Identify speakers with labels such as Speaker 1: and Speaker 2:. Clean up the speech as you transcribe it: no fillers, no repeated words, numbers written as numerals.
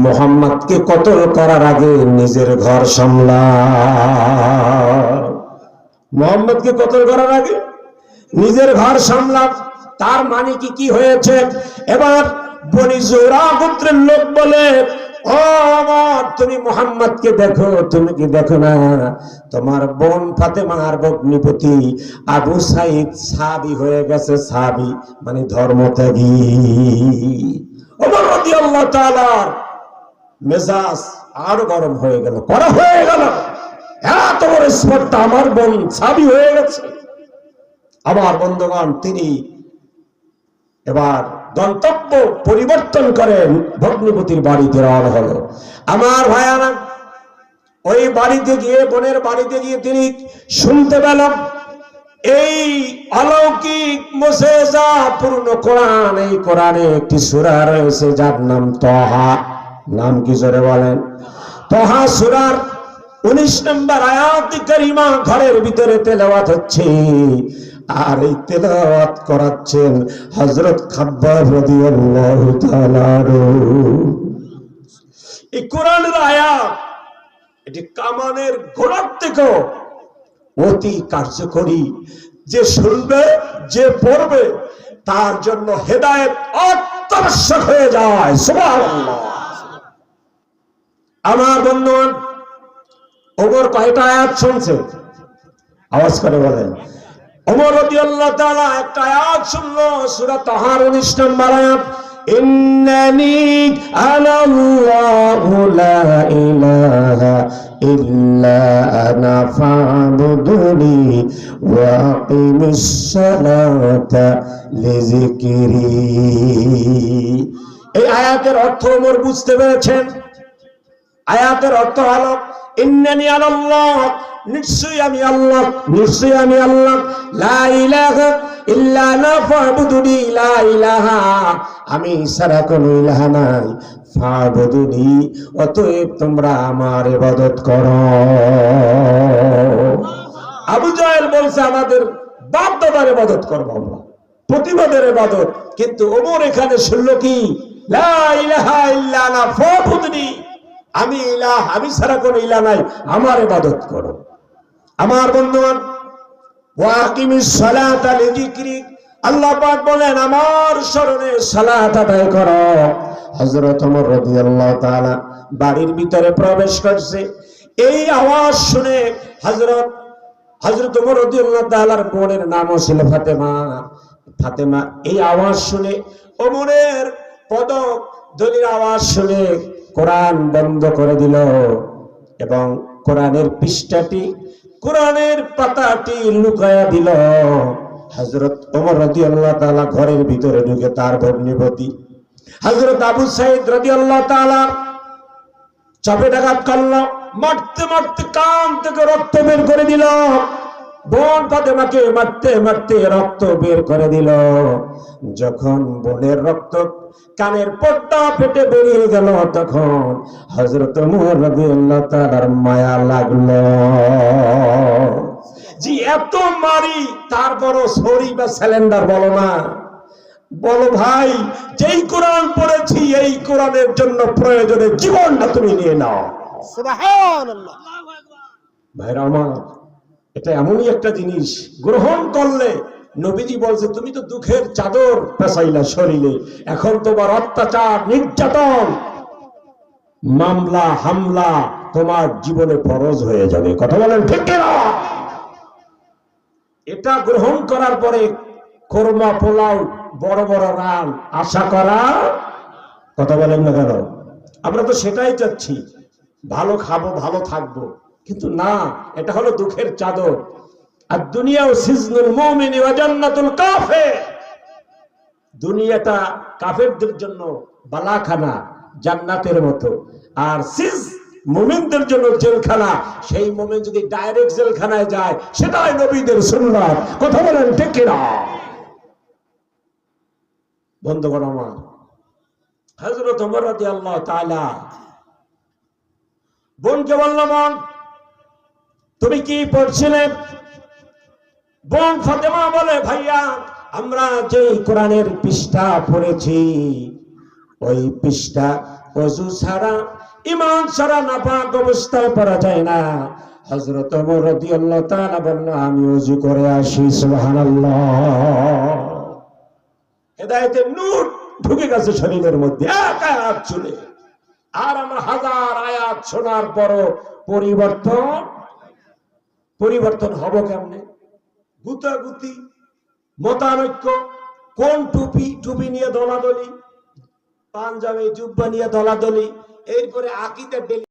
Speaker 1: মোহাম্মদকে কতল করার আগে নিজের ঘর সামলা। মোহাম্মদকে কতল করার আগে নিজের ঘর সামলা। তার মানে কি হয়েছে? এবার বনি জোহরা গোত্রের লোক বলে, ও আমার, তুমি মোহাম্মদকে দেখো, তুমি কি দেখো না তোমার বোন ফাতেমার ভগ্নিপতি আবু সাইদ সাহাবী হয়ে গেছে। সাহাবী মানে ধর্মত্যাগী। ওমর রাদিয়াল্লাহু তাআলার মেজাজ আরো গরম হয়ে গেল, কড়া হয়ে গেল। এত বড় স্পর্ধা, আমার বোন সাহাবী হয়ে গেছে। আমার বন্ধুগণ, তিনি এবার গন্তব্য পরিবর্তন করেন, ভগ্নিপতির বাড়িতে রওনা হলো। আমার ভাইয়ারা, ওই বাড়িতে গিয়ে, বোনের বাড়িতে গিয়ে তিনি শুনতে পেলাম এই অলৌকিক মুজিজা পূর্ণ কোরআন। এই কোরআনে একটি সূরা রয়েছে যার নাম তহা। নাম কি জোরে বলেন? তহা সূরার 19 নম্বর আয়াত কারিমা ঘরের ভিতরে তেলাওয়াত হচ্ছে। আর এই তেলাওয়াত করাচ্ছেন হযরত খাব্বাব রাদিয়াল্লাহু তাআলা। এই কোরআনের আয়াত এটি কামানের ঘোড়ার থেকেও অতি কার্যকরী। যে শুনবে, যে পড়বে, তার জন্য হেদায়েত অত্যাবশ্যক হয়ে যায়। সুবহানাল্লাহ। আমার বন্ধুগণ, ওমর কয়টা আয়াত শুনছে? আওয়াজ করে বলেন। ওমর রাদিয়াল্লাহু তাআলা একটা আয়াত শুনলো, সূরা তাহার 19 নম্বর আয়াত, ইন্নানি আনাল্লাহু লা ইলাহা ইল্লা আনা ফা'বুদুনি ওয়া আকিমিস সালাতা লিযিকরি। এই আয়াতের অর্থ ওমর বুঝতে পেরেছেন। আয়াতের অর্থ হলো ইন্নানি আনাল্লাহ, নিশ্চয়ই আমি আল্লাহ, নিশ্চয়ই আমি আল্লাহ, লা ইলাহা ইল্লা আনা ফা'বুদুনি, লা ইলাহা আমি ছাড়া কোনো ইলাহা নাই, ফা'বুদুনি অতএব তোমরা আমার ইবাদত করো। আবু জাহেল বলছে আমাদের বাপ দাদার ইবাদত করব আমরা, প্রতিবাদের ইবাদত। কিন্তু ওমর এখানে শুনলো কি, লা ইলাহা ইল্লা আনা ফা'বুদুনি, আমি ইলাহ, আমি ছাড়া কোনো ইলাহ নাই, আমার ইবাদত করো। আমার বন্ধুগণ, ওয়া আকিমিস সালাতা লিযিকরি, আল্লাহ পাক বলেন আমার স্মরণে সালাত আদায় করো। হযরত ওমর রাদিয়াল্লাহু তাআলা বাড়ির ভিতরে প্রবেশ করছে। এই আওয়াজ শুনে হযরত ওমর রাদিয়াল্লাহু তাআলার বোনের নামও ছিল ফাতেমা। ফাতেমা এই আওয়াজ শুনে, ওমরের পদক ধ্বনির আওয়াজ শুনে কোরআন বন্ধ করে দিল এবং কোরআনের পৃষ্ঠাটি, কোরআনের পাতাটি লুকায়া দিল। হযরত ওমর রাদিয়াল্লাহু তাআলা ঘরের ভিতরে ঢুকে তার ভগ্নিপতি হযরত আবু সাঈদ রাদিয়াল্লাহু তাআলা চাপেটাঘাত করল। মারতে মারতে কান থেকে রক্ত বের করে দিল। বোন ফাতেমাকে মারতে মারতে রক্ত বের করে দিল। যখন বোনের রক্ত কানের পর্দা ফেটে বেরিয়ে গেল, তখন হযরত ওমর রাদিয়াল্লাহু তাআলার মায়া লাগলো। জি এত মারি, তারপর সরি বা সিলিন্ডার বলো না, বলো ভাই, যেই কোরআন পড়েছি এই কোরআনের জন্য প্রয়োজনে জীবনটা তুমি নিয়ে নাও। সুবহানাল্লাহ। ভাইরা আমার, এটা এমনই একটা জিনিস, গ্রহণ করলে নবীজি বলছে তুমি তো দুঃখের চাদর পেছাইলা শরীরে, এখন তোমার অত্যাচার, নির্যাতন, মামলা হামলা তোমার জীবনে ফরজ হয়ে যাবে। কথা বলেন ঠিক না? এটা গ্রহণ করার পরে কোরমা পোলাও, বড় বড় রান আশা করা, কথা বলেন না কেন? আমরা তো সেটাই চাচ্ছি, ভালো খাবো, ভালো থাকবো, কিন্তু না, এটা হলো দুঃখের চাদর। আর দুনিয়া সিজনুল মুমিন ওয়া জান্নাতুল কাফির, দুনিয়াটা কাফেরদের জন্য বালাখানা, জান্নাতের মতো। আর মুমিনদের জন্য জেলখানা। সেই মুমিন যদি ডাইরেক্ট জেলখানায় যায়, সেটাই নবীদের সুন্নাত। কথা বলেন ঠিক না? বন্ধুগণ আমার, হযরত ওমর রাদিয়াল্লাহু তাআলা বোনকে বললেন, তুমি কি পড়ছিলে? বোন ফাতেমা বলে, ভাইয়া আমরা যে কোরআনের পৃষ্ঠা পড়েছি ওই পৃষ্ঠা ওযু ছাড়া ঈমান ছাড়া নাপাক অবস্থায় পড়া যায় না। হযরত ওমর রাদিয়াল্লাহু তাআলা বললেন, আমি ওযু করে আসি। সুবহানাল্লাহ। হেদায়েতের নূর ঢুকে গেছে শরীরের মধ্যে, এক আয়াত শুনে। আর আমরা হাজার আয়াত শোনার পরও পরিবর্তন হব কেমনে? গুতাগুতি, মতানৈক্য, কোন টুপি নিয়ে দলাদলি, পাঞ্জাবি জুব্বা নিয়ে দলাদলি, এরপরে আকীদা